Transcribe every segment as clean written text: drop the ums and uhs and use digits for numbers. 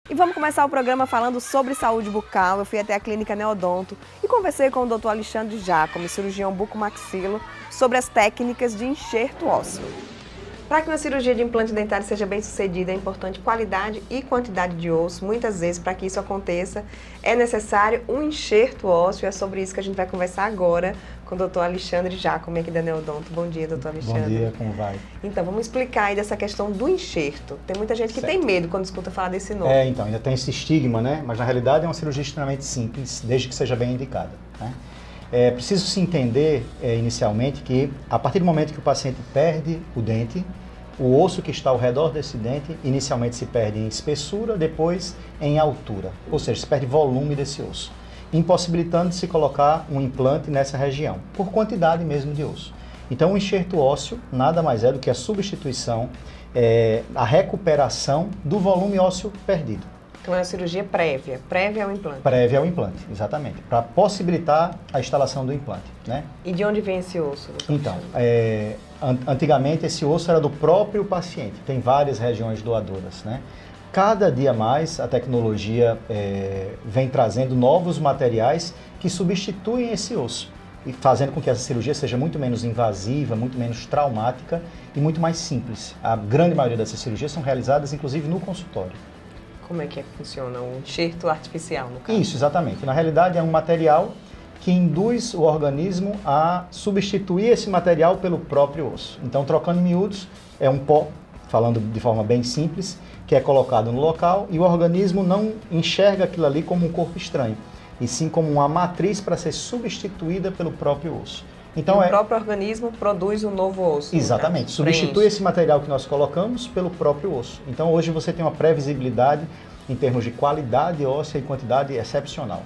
E vamos começar o programa falando sobre saúde bucal. Eu fui até a clínica Neodonto e conversei com o Dr. Alexandre Jacome, cirurgião bucomaxilo, sobre as técnicas de enxerto ósseo. Para que uma cirurgia de implante dentário seja bem sucedida, é importante qualidade e quantidade de osso. Muitas vezes, para que isso aconteça, é necessário um enxerto ósseo. É sobre isso que a gente vai conversar agora com o Dr. Alexandre Jacome, aqui da Neodonto. Bom dia, Dr. Alexandre. Bom dia, como vai? Então, vamos explicar aí dessa questão do enxerto. Tem muita gente que tem medo quando escuta falar desse nome. Então, ainda tem esse estigma, né? Mas na realidade é uma cirurgia extremamente simples, desde que seja bem indicada, né? É preciso se entender inicialmente que a partir do momento que o paciente perde o dente, o osso que está ao redor desse dente inicialmente se perde em espessura, depois em altura, ou seja, se perde volume desse osso, impossibilitando de se colocar um implante nessa região, por quantidade mesmo de osso. Então o enxerto ósseo nada mais é do que a substituição, a recuperação do volume ósseo perdido. Então é uma cirurgia prévia ao implante. Prévia ao implante, exatamente, para possibilitar a instalação do implante, né? E de onde vem esse osso? Então, antigamente esse osso era do próprio paciente, tem várias regiões doadoras, né? Cada dia mais a tecnologia vem trazendo novos materiais que substituem esse osso e fazendo com que essa cirurgia seja muito menos invasiva, muito menos traumática e muito mais simples. A grande maioria dessas cirurgias são realizadas inclusive no consultório. Como é que funciona o enxerto artificial, no caso? Isso, exatamente. Na realidade, é um material que induz o organismo a substituir esse material pelo próprio osso. Então, trocando em miúdos, é um pó, falando de forma bem simples, que é colocado no local e o organismo não enxerga aquilo ali como um corpo estranho, e sim como uma matriz para ser substituída pelo próprio osso. Então, o próprio organismo produz um novo osso. Exatamente, substitui esse material que nós colocamos pelo próprio osso. Então hoje você tem uma previsibilidade em termos de qualidade óssea e quantidade excepcional.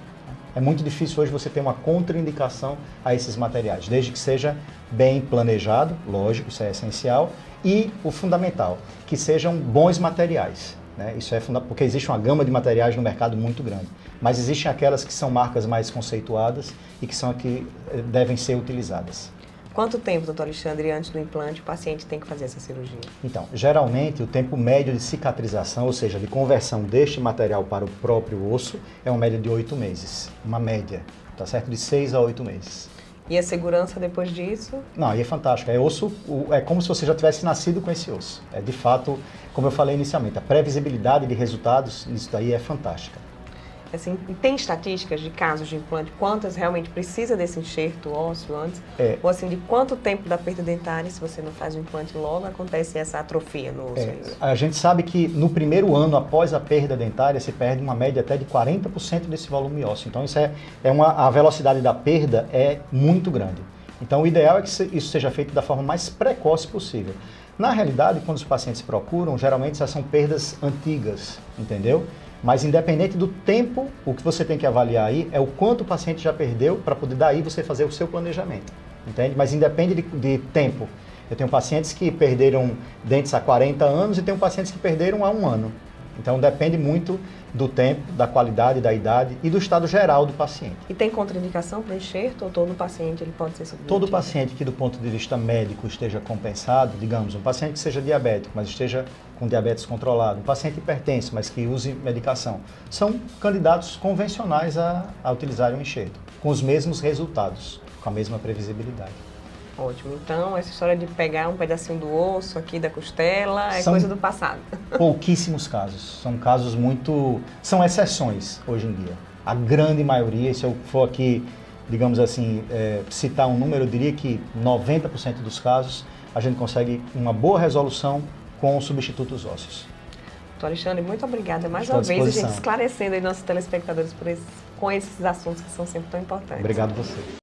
É muito difícil hoje você ter uma contraindicação a esses materiais, desde que seja bem planejado, lógico, isso é essencial, e o fundamental, que sejam bons materiais. Isso é fundamental, porque existe uma gama de materiais no mercado muito grande, mas existem aquelas que são marcas mais conceituadas e que são que devem ser utilizadas. Quanto tempo, doutor Alexandre, antes do implante, o paciente tem que fazer essa cirurgia? Então, geralmente o tempo médio de cicatrização, ou seja, de conversão deste material para o próprio osso, é uma média de 8 meses. Uma média, tá certo? De 6 a 8 meses. E a segurança depois disso? Não, aí é fantástico. É como se você já tivesse nascido com esse osso. É de fato, como eu falei inicialmente, a previsibilidade de resultados nisso daí é fantástica. Assim, tem estatísticas de casos de implante, quantas realmente precisa desse enxerto ósseo antes? Ou assim, de quanto tempo da perda dentária, se você não faz o implante logo, acontece essa atrofia no osso? A gente sabe que no primeiro ano após a perda dentária se perde uma média até de 40% desse volume ósseo. Então a velocidade da perda é muito grande. Então o ideal é que isso seja feito da forma mais precoce possível. Na realidade, quando os pacientes procuram, geralmente essas são perdas antigas, entendeu? Mas independente do tempo, o que você tem que avaliar aí é o quanto o paciente já perdeu para poder daí você fazer o seu planejamento, entende? Mas independe de tempo. Eu tenho pacientes que perderam dentes há 40 anos e tenho pacientes que perderam há 1 ano. Então depende muito do tempo, da qualidade, da idade e do estado geral do paciente. E tem contraindicação para o enxerto ou todo paciente ele pode ser submetido? Todo paciente que do ponto de vista médico esteja compensado, digamos, um paciente que seja diabético, mas esteja com diabetes controlado, um paciente hipertenso, mas que use medicação, são candidatos convencionais a utilizar o enxerto, com os mesmos resultados, com a mesma previsibilidade. Ótimo. Então, essa história de pegar um pedacinho do osso aqui da costela é coisa do passado. Pouquíssimos casos. São exceções hoje em dia. A grande maioria, se eu for aqui, digamos assim, citar um número, eu diria que 90% dos casos a gente consegue uma boa resolução com substitutos ósseos. Doutor Alexandre, muito obrigada mais uma vez, a gente esclarecendo aí nossos telespectadores com esses assuntos que são sempre tão importantes. Obrigado a você.